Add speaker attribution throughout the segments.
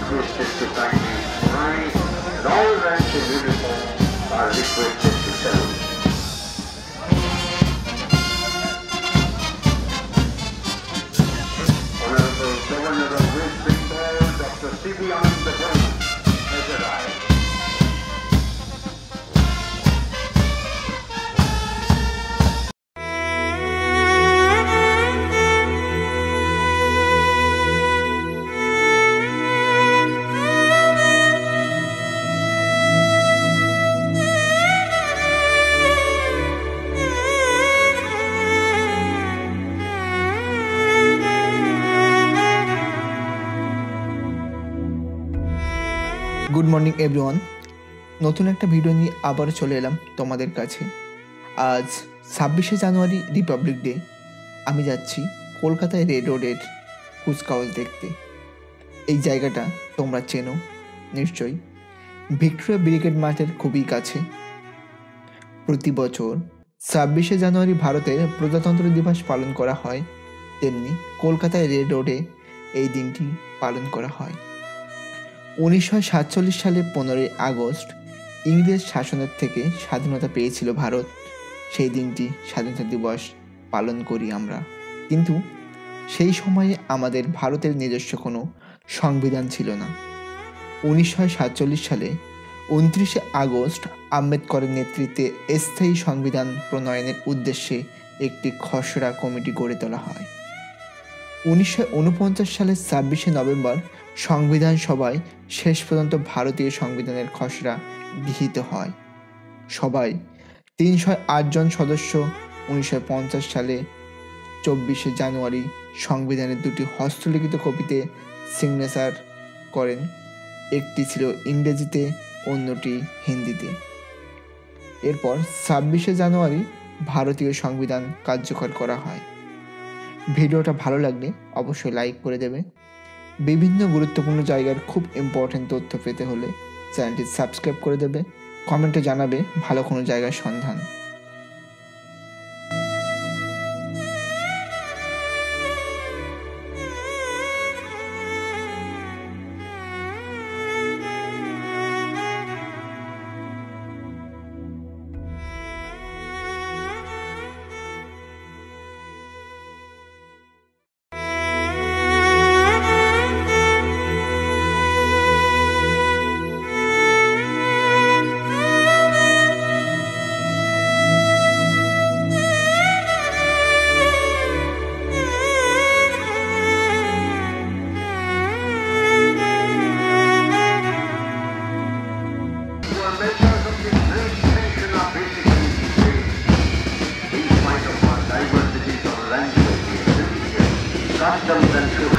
Speaker 1: requested to kindly rise, and all ranks in uniform are requested to salute. Honorable Governor of West Bengal, Dr. C.V. Anand has arrived.
Speaker 2: Good morning everyone, নতুন একটা video নিয়ে আবার চলে এলাম তোমাদের কাছে। আজ 26শে জানুয়ারি রিপাবলিক ডে। আমি যাচ্ছি কলকাতায় রেড রোডের কুচকাওয়াজ দেখতে। এই জায়গাটা তোমরা চেনো নিশ্চয়ই, ভিক্টোরিয়া ব্রিগেড মাঠের খুবই কাছে। প্রতি বছর 26শে জানুয়ারি ভারতের প্রজাতন্ত্র দিবস পালন করা হয়, তেমনি কলকাতায় রেড রোডে এই দিনটি পালন করা হয়। 1947 সালে 15ই আগস্ট ইংরেজ শাসনের থেকে স্বাধীনতা পেয়েছিল ভারত। সেই দিনটি স্বাধীনতা দিবস পালন করি আমরা। কিন্তু সেই সময়ে আমাদের ভারতের নিজস্ব কোনো সংবিধান ছিল না। 1947 সালে 29শে আগস্ট আম্বেদকরের নেতৃত্বে স্থায়ী সংবিধান প্রণয়নের উদ্দেশ্যে একটি খসড়া কমিটি গড়ে তোলা হয়। 1949 সালের 26শে নভেম্বর সংবিধান সভায় শেষ পর্যন্ত ভারতীয় সংবিধানের খসড়া গৃহীত হয়। সবাই 308 জন সদস্য 1950 সালে 24শে জানুয়ারি সংবিধানের দুটি হস্তলিখিত কপিতে সিগনেচার করেন। একটি ছিল ইংরেজিতে, অন্যটি হিন্দিতে। এরপর 26শে জানুয়ারি ভারতীয় সংবিধান কার্যকর করা হয়। ভিডিওটা ভালো লাগলে অবশ্যই লাইক করে দেবে। বিভিন্ন গুরুত্বপূর্ণ জায়গার খুব ইম্পর্টেন্ট তথ্য পেতে হলে চ্যানেলটি সাবস্ক্রাইব করে দেবে। কমেন্টে জানাবে ভালো কোনো জায়গার সন্ধান।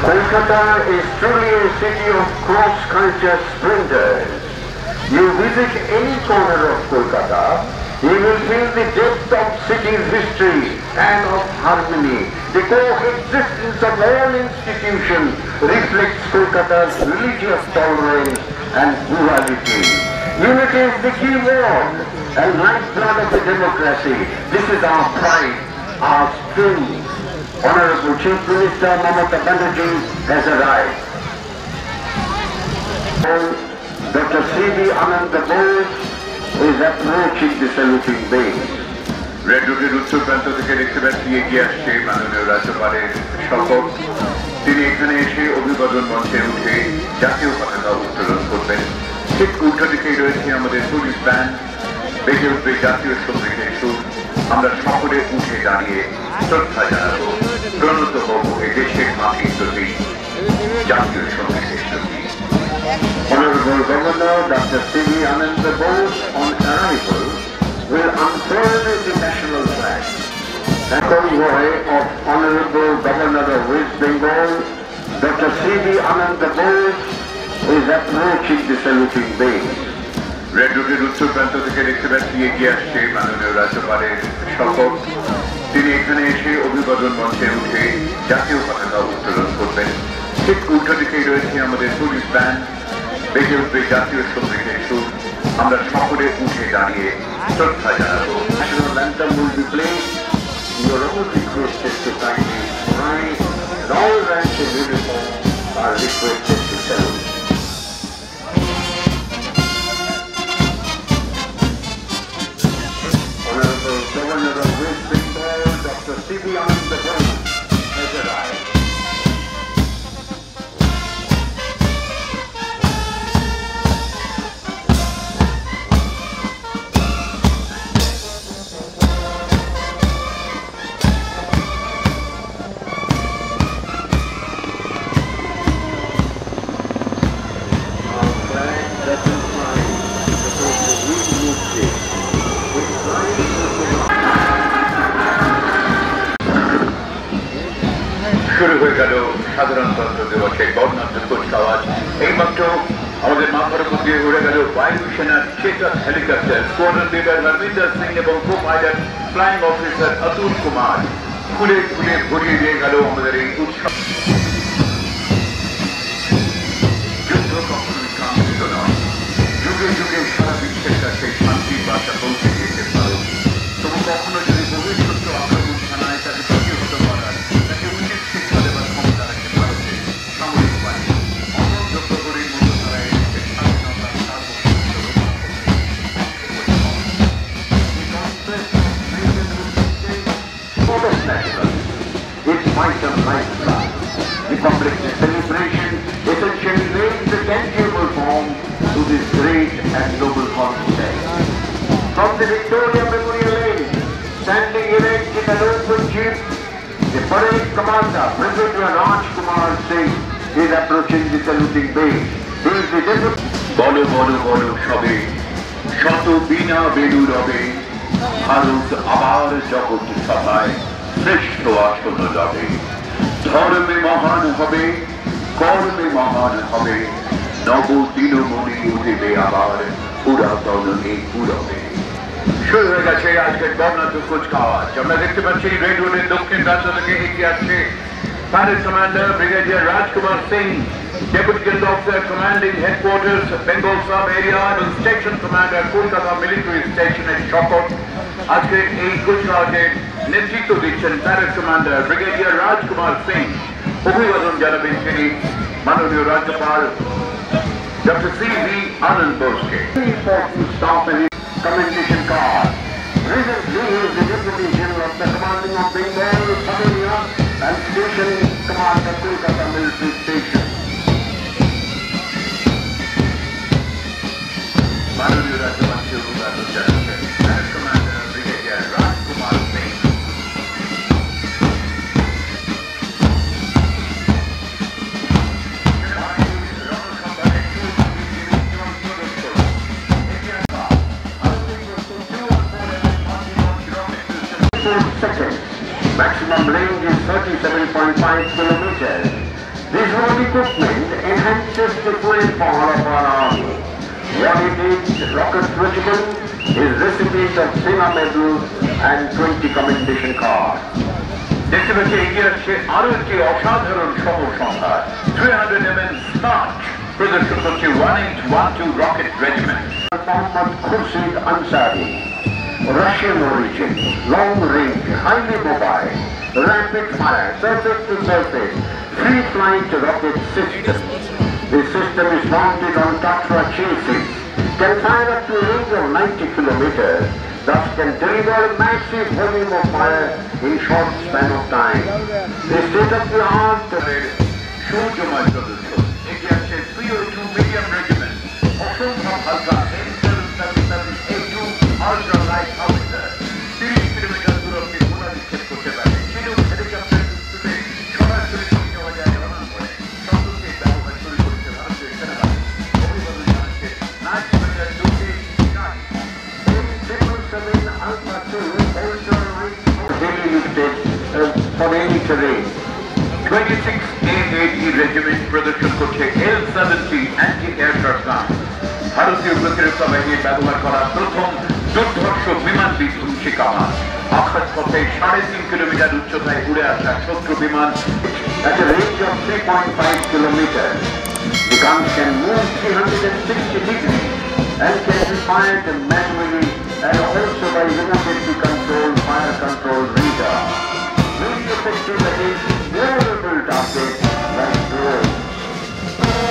Speaker 1: Kolkata is truly a city of cross-culture splendors. You visit any corner of Kolkata, you will feel the depth of city's history and of harmony. The coexistence of all institutions reflects Kolkata's religious tolerance and plurality. Unity is the key word and lifeblood of the democracy. This is our pride, our strength. Honorable Chief Minister Mamata Banerjee has arrived. Dr. C.V. Anand is approaching the saluting base.
Speaker 3: Red রোডের উত্তর প্রান্ত থেকে দেখতে পাচ্ছি এগিয়ে আসছে মাননীয় রাজ্যপালের শপথ। তিনি এখানে এসে অভিবাদন মঞ্চে উঠে জাতীয় পতাকা উত্তোলন করবেন। ঠিক উল্টো দিকেই রয়েছে আমাদের পুলিশ ব্যান্ড, বেজে উঠবে জাতীয় সঙ্গীতের সুর। আমরা সকলে উঠে দাঁড়িয়ে শ্রদ্ধা জানাবো, প্রণত হব এই দেশের মাটির প্রতি জাতীয় সঙ্গীতের প্রতি।
Speaker 1: Honorable Governor Dr. C.V. Anand on arrival will unfurl the national flag. The convoy of Honorable Governor of West Bengal Dr. C.V. Anand is approaching the saluting base.
Speaker 3: Red রোডের উত্তর প্রান্ত থেকে দেখতে পাচ্ছি এগিয়ে আসছে মাননীয় রাজ্যপালের শপথ। তিনি এখানে এসে অভিবাদন মঞ্চে উঠে জাতীয় পতাকা উত্তোলন করবেন। ঠিক উল্টো দিকেই রয়েছে আমাদের পুলিশ ব্যান্ড, বেজে উঠবে জাতীয় সঙ্গীতের সুর। আমরা সকলে উঠে দাঁড়িয়ে শ্রদ্ধা জানাবো।
Speaker 1: National anthem will be played. You are all requested to kindly rise, and all ranks in uniform are requested to salute.
Speaker 3: গণতন্ত্র দিবসের বর্ণাঢ্য কুচকাওয়াজ। এইমাত্র আমাদের মাথার উপর দিয়ে উড়ে গেল বায়ুসেনার Chetak helicopter, squadron leader Harminder Singh এবং copilot flying officer Atul Kumar. খুলে খুলে ভরিয়ে দিয়ে গেল আমাদের এই উৎসব। যুদ্ধ কখনোই কাঙ্ক্ষিত নয়, যুগে যুগে সারা বিশ্বের কাছে শান্তির বার্তা পৌঁছে দিয়েছে ভারত। তবু কখনো যদি ভবিষ্যৎ আক্রমণ জানায়, তাকে প্রতিহত করার, তাকে উচিত শিক্ষা দেওয়ার ক্ষমতা রাখে ভারতের সামরিক বাহিনী। অনন্ত প্রহরীর মতো তারা এসেছে স্বাধীনতার
Speaker 1: Its vital lifestyle. The public celebration essentially lays the tangible form to this great and noble contest. From the Victoria Memorial Lane, standing erect in an open jeep, the parade commander, Brigadier Rajkumar Singh, is approaching the saluting base. He is the deputy.
Speaker 3: বলো বলো বলো সবে, শত বিনা বেলু রবে, ভারত আবার জগৎ সভায় শ্রেষ্ঠ আসন লবে। ধর্মে মহান হবে, কর্মে মহান হবে, নব দিনমণি উঠিবে আবার পুরাতন এই পুরবে। শুরু হয়ে গেছে আজকের বর্ণাঢ্য কুচকাওয়াজ। আমরা দেখতে পাচ্ছি রেড রোডের দক্ষিণ প্রান্ত থেকে এগিয়ে আসছে parade commander brigadier Rajkumar Singh, deputy general officer commanding headquarters Bengal sub area এবং স্টেশন কমান্ডার কলকাতা মিলিটারি স্টেশনের শপথ। আজকে এই কুচকাওয়াজের নেতৃত্ব দিচ্ছেন parade commander brigadier Rajkumar Singh. অভিবাদন জানাবেন তিনি মাননীয় রাজ্যপাল ডক্টর C.V. Anand Bose-কে।
Speaker 1: Important staff and his commendation card. Recently, he is the Deputy General of the Commanding of Bengal, Sub Area and Station Commander, Kolkata Military Station.
Speaker 3: মাননীয় রাজ্যপালকে অভিবাদন জানাচ্ছেন parade commander brigadier Rajkumar Singh.
Speaker 1: Seconds. Maximum range is 37.5 kilometers. This road equipment enhances the fuel power of our army. What it is, Rocket Regiment is recipient of Sena Medal and 20 commendation cards.
Speaker 3: দেখতে পাচ্ছি এগিয়ে আসছে আরো একটি অসাধারণ শহর সংখ্যা 300 mm smart প্রদর্শন করছে 1812 rocket regiment.
Speaker 1: Mohammad Khurshid Ansari, Russian origin, long range, highly mobile, rapid fire, surface to surface, free flight rocket system. The system is mounted on Tatra chassis, can fire up to a range of 90 kilometers, thus can deliver a massive volume of fire in short span of time. The state-of-the-art
Speaker 3: সূর্যময় প্রদর্শন এগিয়ে আসছে 302 medium regiment, অসংখ্য হালকা M777A2 ultra light howitzer 30 kilometre দূরত্বে গোলা নিক্ষেপ করতে পারে। চিনুক হেলিকপ্টার সিস্টেমে সরাসরি যাওয়া যায় রওনা করে শব্দকে ব্যবহার শুরু করেছে ভারতীয় সেনাবাহিনী। অভিবাদন জানাচ্ছে night commander Doke night.
Speaker 1: 777 Alpha 2 also light daily lifted for any terrain.
Speaker 3: 26 AAE regiment প্রদর্শন করছে L-70 অ্যান্টি এয়ারক্রাফট গান। ভারতীয় প্রতিরক্ষা বাহিনীর ব্যবহার করা প্রথম দুর্ধর্ষ বিমান বিধ্বংসী কামান। আকাশ পথে 3.5 কিলোমিটার উচ্চতায় উড়ে আসা শত্রু বিমান।
Speaker 1: At a range of 3.5 kilometers, the guns can move 360 degrees and can be fired manually and also by remotely controlled fire control radar. Very effective against vulnerable targets like drones.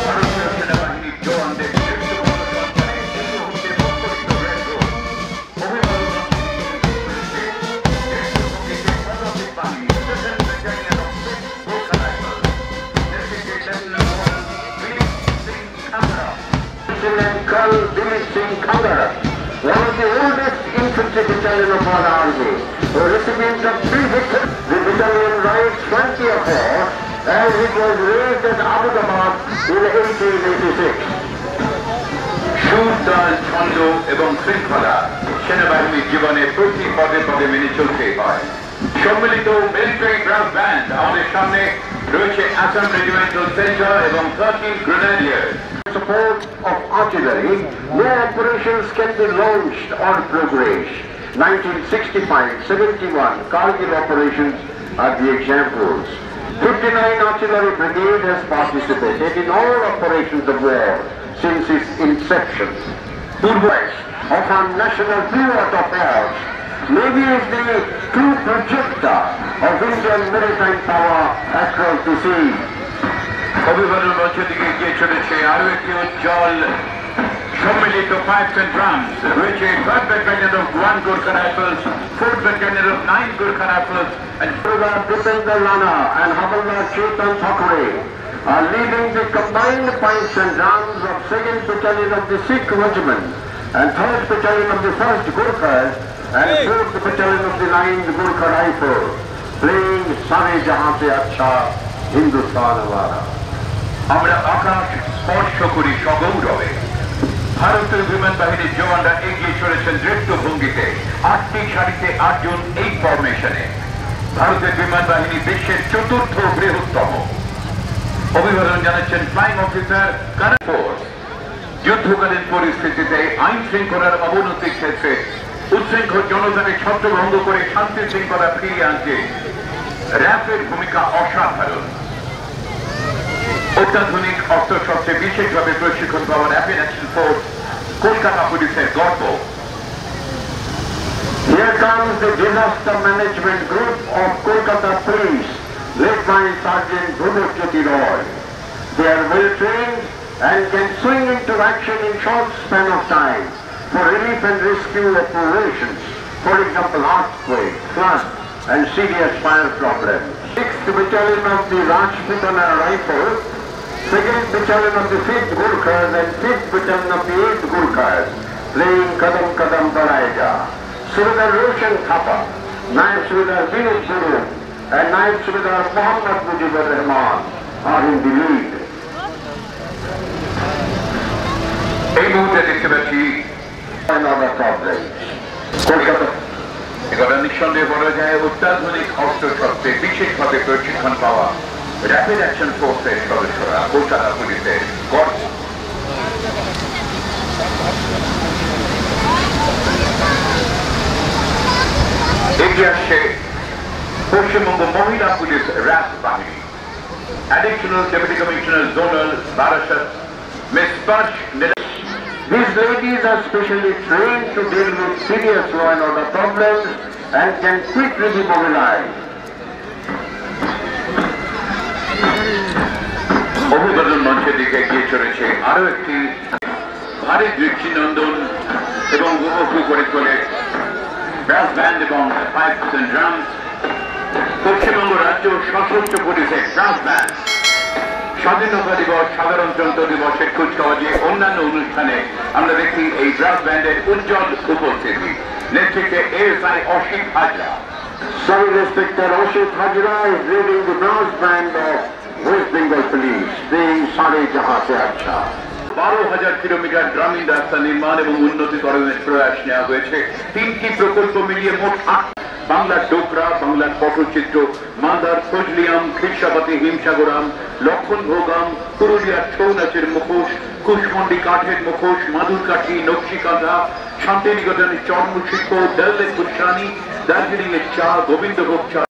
Speaker 3: ভারতীয় সেনাবাহিনীর জওয়ানদের দৃশ্যমান সঞ্চারে এই মুহূর্তে মুখরিত রেড রোড। অভিবাদন করেছে দেশপ্রকৃতির পদাতিক বাহিনী second battalion of Gorkha rifles. নেতৃত্বে lieutenant colonel Dilip Singh Khangara.
Speaker 1: Lieutenant Colonel Dilip Singh Khangara, one of the oldest infantry battalion of our army, a recipient of 3 victories. The battalion rides 20 of war as it was raised at Ahmedabad in 1886.
Speaker 3: সুর, তাল, ছন্দ এবং শৃঙ্খলা সেনাবাহিনীর জীবনে প্রতি পদে পদে মেনে চলতে হয়। সম্মিলিত মিলিটারি ব্রাস ব্যান্ড আমাদের সামনে রয়েছে আসাম রেজিমেন্টাল সেন্টার এবং 13 গ্রেনেডিয়ার্স।
Speaker 1: Support of artillery, no operations can be launched or progressed. 1965-71 Kargil operations are the examples. 59 Artillery Brigade has participated in all operations of war since its inception. Purvest of our national pivot affairs, Navy is the true projector of Indian maritime power across the sea.
Speaker 3: অভিবাদন মঞ্চের দিকে এগিয়ে চলেছে আরো একটি উজ্জ্বল সম্মিলিত pipes and drums রয়েছে 3rd Battalion of 1 Gurkha Rifles, 4th Battalion of 9 Gurkha Rifles and
Speaker 1: Surda Dipendra Rana and Havaldar Chetan Thakore are leading the combined pipes and drums of 2nd Battalion of the Sikh Regiment and 3rd Battalion of the 1st Gurkhas and 4th Battalion of the 9th Gurkha Rifles, playing Sare Jahan Se Acha Hindustan Wala.
Speaker 3: আমরা আকাশ স্পর্শ করি সগৌরবে। ভারতীয় বিমান বাহিনীর জওয়ানরা এগিয়ে চলেছেন দৃপ্ত ভঙ্গিতে 8টি সারিতে 8 জন এই ফরমেশনে। ভারতের বিমান বাহিনী বিশ্বের 4র্থ বৃহত্তম। অভিবাদন জানাচ্ছেন ফ্লাইং অফিসার কানাড ফোর্স। যুদ্ধকালীন পরিস্থিতিতে আইন শৃঙ্খলার অবনতির ক্ষেত্রে উচ্ছৃঙ্খল জনতাকে ছত্রভঙ্গ করে শান্তি শৃঙ্খলা ফিরিয়ে আনতে র্যাফের ভূমিকা অসাধারণ। অত্যাধুনিক অস্ত্রশস্ত্রে বিশেষভাবে প্রশিক্ষণ পাওয়া র্যাপিড অ্যাকশন ফোর্স কলকাতা পুলিশের গর্ব।
Speaker 1: Here comes the disaster management group of Kolkata Police, led by Sergeant Bhumajyoti Roy. They are well trained and can swing into action in short span of time for relief and rescue operations, for example earthquake, flood and serious fire problems. 6th Battalion of the Rajputana Rifles, 2nd Battalion of the 5th Gurkhas and 5th Battalion of the 8th Gurkhas, playing Kadam Kadam Baraija. Subedar Roshan Thapa, Naib Subedar Vinod Guru and Naib Subedar Muhammad Mujibur Rahman are in the lead.
Speaker 3: এই মুহূর্তে দেখতে পাচ্ছি
Speaker 1: Another problem. Kolkata.
Speaker 3: এগুলো নিঃসন্দেহে বলা যায় অত্যাধুনিক অস্ত্রশস্ত্রে বিশেষভাবে প্রশিক্ষণ পাওয়া র্যাপিড অ্যাকশন ফোর্সের সদস্যরা কলকাতা পুলিশের গর্ব। এগিয়ে আসছে পশ্চিমবঙ্গ মহিলা পুলিশ র্যাব বাহিনী। Additional deputy commissioner zonal Barasat miss স্পর্শ।
Speaker 1: These ladies are specially trained to deal with serious law and order problems and can quickly be mobilized.
Speaker 3: অভিবাদন মঞ্চের দিকে এগিয়ে চলেছে আরো একটি ভারী দৃষ্টিনন্দন এবং উপভোগ করে তোলে ব্রাস ব্যান্ড এবং পাইপস এন্ড ড্রামস। পশ্চিমবঙ্গ রাজ্য সশস্ত্র পুলিশের ব্রাস ব্যান্ড স্বাধীনতা দিবস, সাধারণতন্ত্র দিবসের কুচকাওয়াজে অন্যান্য অনুষ্ঠানে আমরা দেখি এই ব্রাস ব্যান্ডের উজ্জ্বল উপস্থিতি। নেতৃত্বে ASI Asit Hazra.
Speaker 1: Sub-Inspector Ashit Hajra is leading the brass band of West Bengal Police, playing Sare Jahan Se Acha.
Speaker 3: 12,000 kilometre গ্রামীণ রাস্তা নির্মাণ এবং উন্নতিকরণের প্রয়াস নেওয়া হয়েছে। 3টি প্রকল্প মিলিয়ে মোট 8। বাংলার ডোকরা, বাংলার পটচিত্র, মালদার ফজলিয়াম, খ্রিস্টাপাতি হিমসাগরাম, লক্ষণ ভোগাম, পুরুলিয়ার ছৌ নাচের মুখোশ, কুশমন্ডি কাঠের মুখোশ, মাদুরকাঠি, নকশিকাঁথা, শান্তিনিকেতনের চর্মশিল্প, দলের কুলশানি, দার্জিলিং এর চা, গোবিন্দভোগ চা।